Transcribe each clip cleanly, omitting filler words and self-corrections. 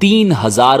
3000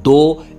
2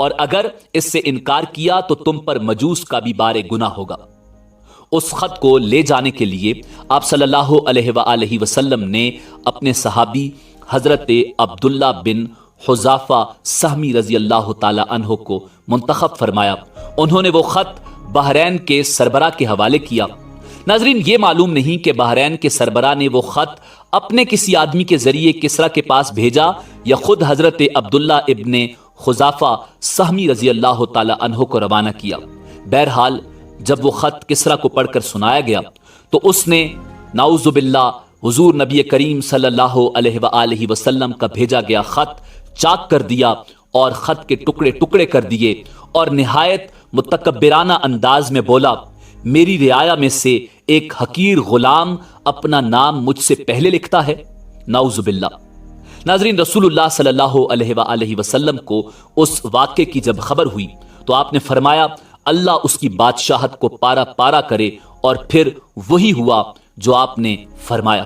اور اگر اس سے انکار کیا تو تم پر مجوس کا بھی بار گناہ ہوگا۔ اس خط کو لے جانے کے لیے آپ صلی اللہ علیہ وآلہ وسلم نے اپنے صحابی حضرت عبداللہ بن حذافہ سہمی رضی اللہ تعالی عنہ کو منتخب فرمایا۔ انہوں نے وہ خط بحرین کے سربراہ کے حوالے کیا۔ ناظرین، یہ معلوم نہیں کہ بحرین کے سربراہ نے وہ خط اپنے کسی آدمی کے ذریعے کسریٰ کے پاس بھیجا یا خود حضرت عبداللہ ابن حذافہ سہمی رضی اللہ تعالی عنہ کو روانہ کیا۔ بہرحال جب وہ خط کسریٰ کو پڑھ کر سنایا گیا تو اس نے نعوذ باللہ حضور نبی کریم صلی اللہ علیہ وآلہ وسلم کا بھیجا گیا خط چاک کر دیا اور خط کے ٹکڑے ٹکڑے کر دیے اور نہایت متکبرانہ انداز میں بولا، میری رعایا میں سے ایک حقیر غلام اپنا نام مجھ سے پہلے لکھتا ہے، نعوذ باللہ۔ ناظرین، رسول اللہ صلی اللہ علیہ وآلہ وسلم کو اس واقعے کی جب خبر ہوئی تو آپ نے فرمایا، اللہ اس کی بادشاہت کو پارا پارا کرے، اور پھر وہی ہوا جو آپ نے فرمایا۔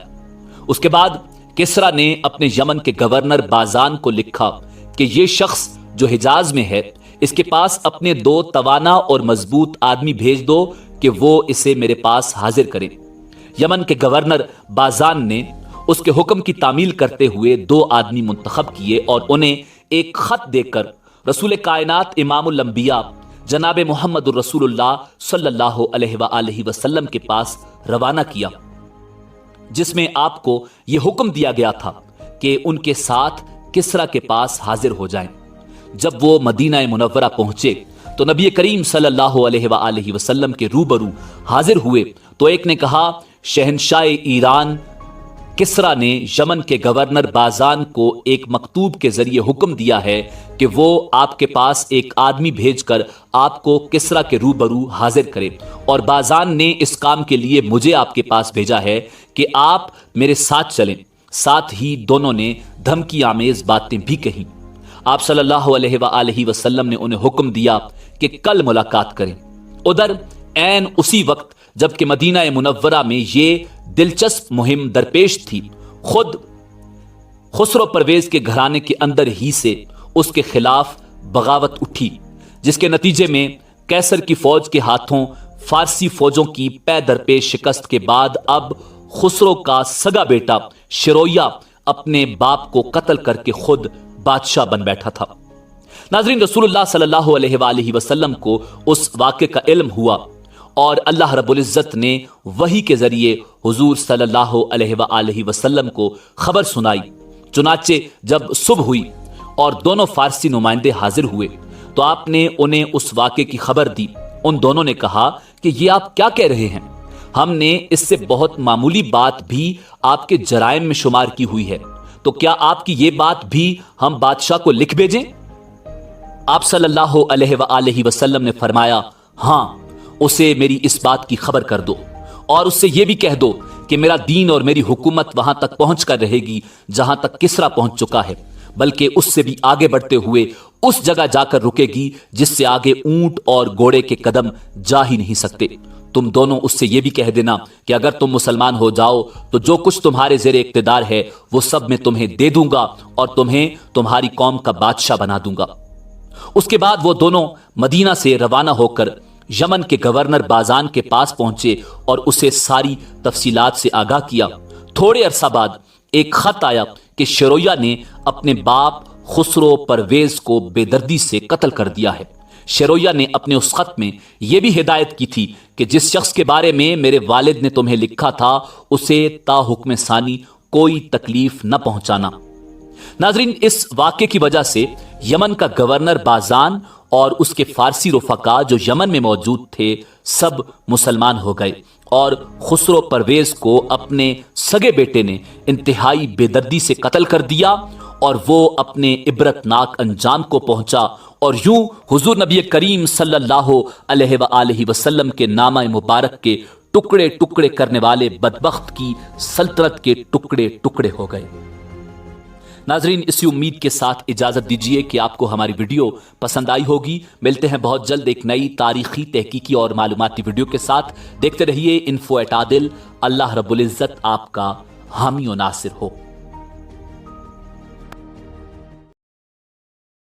اس کے بعد کسریٰ نے اپنے یمن کے گورنر بازان کو لکھا کہ یہ شخص جو حجاز میں ہے، اس کے پاس اپنے 2 توانا اور مضبوط آدمی بھیج دو کہ وہ اسے میرے پاس حاضر کریں۔ یمن کے گورنر بازان نے اس کے حکم کی تعمیل کرتے ہوئے 2 آدمی منتخب کیے اور انہیں ایک خط دے کر رسول کائنات امام الانبیاء جناب محمد الرسول اللہ صلی اللہ علیہ وآلہ وسلم کے پاس روانہ کیا، جس میں آپ کو یہ حکم دیا گیا تھا کہ ان کے ساتھ کسریٰ کے پاس حاضر ہو جائیں۔ جب وہ مدینہ منورہ پہنچے تو نبی کریم صلی اللہ علیہ وآلہ وسلم کے روبرو حاضر ہوئے تو ایک نے کہا، شہنشاہ ایران کسریٰ نے یمن کے گورنر بازان کو ایک مکتوب کے ذریعے حکم دیا ہے کہ وہ آپ کے پاس ایک آدمی بھیج کر آپ کو کسریٰ کے روبرو حاضر کرے، اور بازان نے اس کام کے لیے مجھے آپ کے پاس بھیجا ہے کہ آپ میرے ساتھ چلیں۔ ساتھ ہی دونوں نے دھمکی آمیز باتیں بھی کہیں۔ آپ صلی اللہ علیہ وآلہ وسلم نے انہیں حکم دیا کہ کل ملاقات کریں۔ ادھر عین اسی وقت جب کہ مدینہ منورہ میں یہ دلچسپ مہم درپیش تھی، خود خسرو پرویز کے گھرانے کے اندر ہی سے اس کے خلاف بغاوت اٹھی، جس کے نتیجے میں قیصر کی فوج کے ہاتھوں فارسی فوجوں کی پے درپیش شکست کے بعد اب خسرو کا سگا بیٹا شرویہ اپنے باپ کو قتل کر کے خود بادشاہ بن بیٹھا تھا۔ ناظرین، رسول اللہ صلی اللہ علیہ وآلہ وسلم کو اس واقعے کا علم ہوا اور اللہ رب العزت نے وحی کے ذریعے حضور صلی اللہ علیہ وآلہ وسلم کو خبر سنائی۔ چنانچہ جب صبح ہوئی اور دونوں فارسی نمائندے حاضر ہوئے تو آپ نے انہیں اس واقعے کی خبر دی۔ ان دونوں نے کہا کہ یہ آپ کیا کہہ رہے ہیں؟ ہم نے اس سے بہت معمولی بات بھی آپ کے جرائم میں شمار کی ہوئی ہے، تو کیا آپ کی یہ بات بھی ہم بادشاہ کو لکھ بھیجیں؟ آپ صلی اللہ علیہ وآلہ وسلم نے فرمایا، ہاں، اسے میری اس بات کی خبر کر دو اور اس سے یہ بھی کہہ دو کہ میرا دین اور میری حکومت وہاں تک پہنچ کر رہے گی جہاں تک کسریٰ پہنچ چکا ہے، بلکہ اس سے بھی آگے بڑھتے ہوئے اس جگہ جا کر رکے گی جس سے آگے اونٹ اور گھوڑے کے قدم جا ہی نہیں سکتے۔ تم دونوں اس سے یہ بھی کہہ دینا کہ اگر تم مسلمان ہو جاؤ تو جو کچھ تمہارے زیر اقتدار ہے وہ سب میں تمہیں دے دوں گا اور تمہیں تمہاری قوم کا بادشاہ بنا دوں گا۔ اس کے بعد وہ دونوں مدینہ سے روانہ ہو کر یمن کے گورنر بازان کے پاس پہنچے اور اسے ساری تفصیلات سے آگاہ کیا۔ تھوڑے عرصہ بعد ایک خط آیا کہ شرویہ نے اپنے باپ خسرو پرویز کو بے دردی سے قتل کر دیا ہے۔ شرویہ نے اپنے اس خط میں یہ بھی ہدایت کی تھی کہ جس شخص کے بارے میں میرے والد نے تمہیں لکھا تھا اسے تا حکم ثانی کوئی تکلیف نہ پہنچانا۔ ناظرین، اس واقعے کی وجہ سے یمن کا گورنر بازان اور اس کے فارسی رفقا جو یمن میں موجود تھے سب مسلمان ہو گئے، اور خسرو پرویز کو اپنے سگے بیٹے نے انتہائی بے دردی سے قتل کر دیا اور وہ اپنے عبرتناک انجام کو پہنچا، اور یوں حضور نبی کریم صلی اللہ علیہ وآلہ وسلم کے نامہ مبارک کے ٹکڑے ٹکڑے کرنے والے بدبخت کی سلطنت کے ٹکڑے ٹکڑے ہو گئے۔ ناظرین، اسی امید کے ساتھ اجازت دیجیے کہ آپ کو ہماری ویڈیو پسند آئی ہوگی۔ ملتے ہیں بہت جلد ایک نئی تاریخی، تحقیقی اور معلوماتی ویڈیو کے ساتھ۔ دیکھتے رہیے info@adil۔ اللہ رب العزت آپ کا حامی و ناصر ہو۔